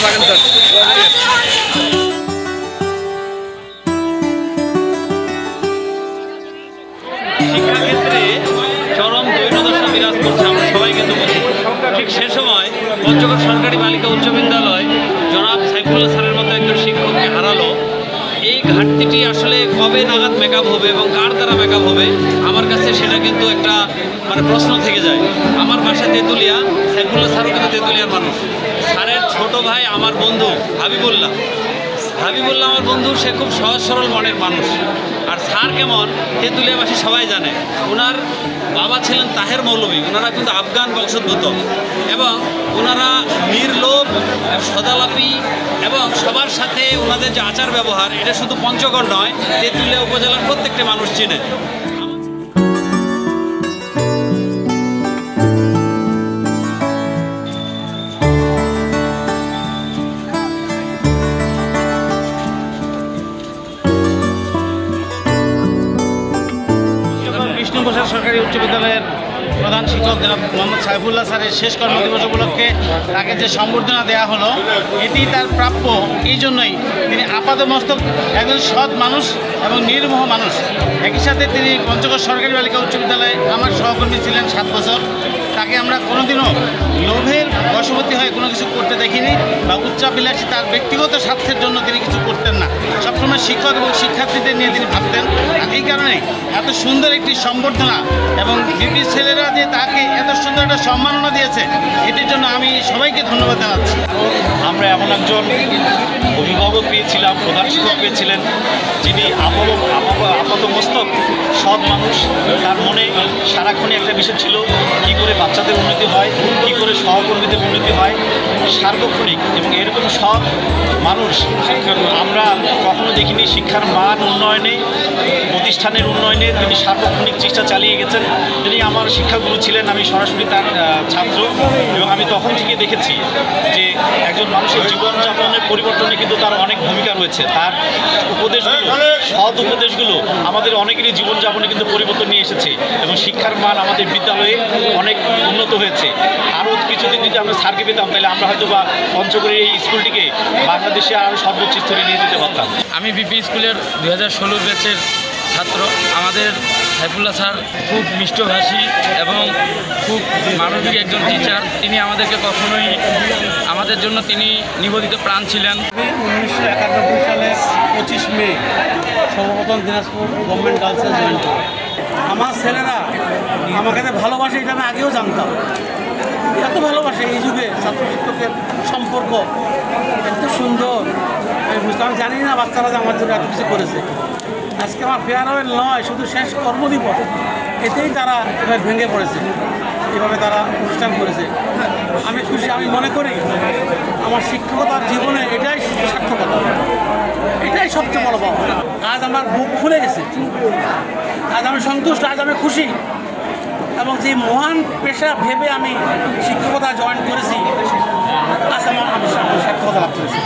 থাকেন স্যার। শিক্ষাক্ষেত্রে চরম দৈন্যদশা বিরাজ করছে, আমরা সবাই কিন্তু বুঝি। ঠিক সে সময় পঞ্চগড় সরকারি বালিকা উচ্চ বিদ্যালয় জনাব সাইফুল্লাহ স্যারের মতো একজন শিক্ষককে হারালো। এই ঘাটতিটি আসলে কবে নাগাদ মেকআপ হবে এবং কার দ্বারা মেকআপ হবে, আমার কাছে সেটা কিন্তু একটা প্রশ্ন থেকে যায়। আমার বাসা তেঁতুলিয়া, সাইফুল্লাহ স্যারও কিন্তু তেঁতুলিয়ার মানুষ। স্যারের ছোট ভাই আমার বন্ধু হাবিবুল্লাহ আমার বন্ধু, সে খুব সহজ সরল মনের মানুষ। আর স্যার কেমন তেঁতুলিয়াবাসী সবাই জানে। ওনার বাবা ছিলেন তাহের মৌলভী, ওনারা কিন্তু আফগান বংশোদ্ভূত এবং ওনারা নির্লোভ, সদালাপী এবং সবার সাথে ওনাদের যে আচার ব্যবহার, এটা শুধু পঞ্চগড় নয়, তেঁতুলিয়া উপজেলার প্রত্যেকটা মানুষ চিনে। বিষ্ণুপ্রসাদ সরকারি উচ্চ বিদ্যালয়ের প্রধান শিক্ষক জনাব মোহাম্মদ সাইফুল্লাহ স্যারের শেষ কর্মদিবস উপলক্ষে তাকে যে সম্বর্ধনা দেওয়া হলো, এটি তার প্রাপ্য। এই জন্যই তিনি আপাতমস্তক একজন সৎ মানুষ এবং নির্মোহ মানুষ। একই সাথে তিনি পঞ্চগড় সরকারি বালিকা উচ্চ বিদ্যালয়ে আমার সহকর্মী ছিলেন 7 বছর। তাকে আমরা কোনোদিনও লোভের বশবর্তী হয়ে কোনো কিছু করতে দেখিনি বা উচ্চাবিলাসী তার ব্যক্তিগত স্বার্থের জন্য তিনি কিছু করতেন না। সবসময় শিক্ষক এবং শিক্ষার্থীদের নিয়ে তিনি ভাবতেন। আর এই কারণে এত সুন্দর একটি সম্বর্ধনা এবং বিপি ছেলেরা যে তাকে এত সুন্দর একটা সম্মাননা দিয়েছে, এটির জন্য আমি সবাইকে ধন্যবাদ জানাচ্ছি। আমরা এমন একজন অভিভাবক পেয়েছিলাম, প্রধান শিক্ষক পেয়েছিলেন, যিনি আপাতমস্তক সৎ মানুষ। তার মনে সারাক্ষণই একটা বিষয় ছিল, কী করে বাচ্চাদের উন্নতি হয়, কী করে সহকর্মীদের উন্নতি হয়, সার্বক্ষণিক। এবং এরকম সৎ মানুষ আমরা কখনো দেখিনি। শিক্ষার মান উন্নয়নে, প্রতিষ্ঠানের উন্নয়নে তিনি সার্বক্ষণিক চেষ্টা চালিয়ে গেছেন। তিনি আমার শিক্ষাগুরু ছিলেন, আমি সরাসরি তার ছাত্র এবং আমি তখন থেকে দেখেছি যে একজন মানুষের জীবনযাপনের পরিবর্তনে কিন্তু তার অনেক ভূমিকা রয়েছে। তার উপদেশগুলো, সৎ উপদেশগুলো আমাদের অনেকেরই জীবনযাপনে কিন্তু পরিবর্তন নিয়ে এসেছে এবং শিক্ষার মান আমাদের বিদ্যালয়ে অনেক উন্নত হয়েছে। আরও কিছুদিন যদি আমরা স্যারকে পেতাম, তাহলে আমরা হয়তো বা পঞ্চগড়ের এই স্কুলটিকে বাংলাদেশে আরও সর্বোচ্চ স্তরে নিয়ে যেতে পারতাম। আমি বিপি স্কুলের 2016 ব্যাচের ছাত্র। আমাদের সাইফুল্লাহ স্যার খুব মিষ্টভাষী এবং খুব মানবিক একজন টিচার। তিনি আমাদেরকে কখনোই, আমাদের জন্য তিনি নিবেদিত প্রাণ ছিলেন। 1991 সালে 25 মে সর্বপ্রথম দিনাজপুর গভর্নমেন্ট গার্লসে জয়েন করে। আমার ছেলেরা আমাকে ভালোবাসে, এটা আমি আগেও জানতাম। এত ভালোবাসে এই যুগে ছাত্র শিক্ষকের সম্পর্ক এত সুন্দর, আমি বুঝলাম। আমি জানি না বাচ্চারা যে আমার জন্য এত কিছু করেছে। আজকে আমার ফেয়ারওয়েল নয়, শুধু শেষ কর্মদিবস, এতেই তারা এবার ভেঙে পড়েছে, এভাবে তারা অনুষ্ঠান করেছে। আমি খুশি। আমি মনে করি আমার শিক্ষকতার জীবনে এটাই সার্থকতা, এটাই সবচেয়ে বড় পাওয়া। আজ আমার বুক ফুলে গেছে, আজ আমি সন্তুষ্ট, আজ আমি খুশি। এবং যে মহান পেশা ভেবে আমি শিক্ষকতা জয়েন করেছি, আজ আমি সার্থকতা লাভ করেছি।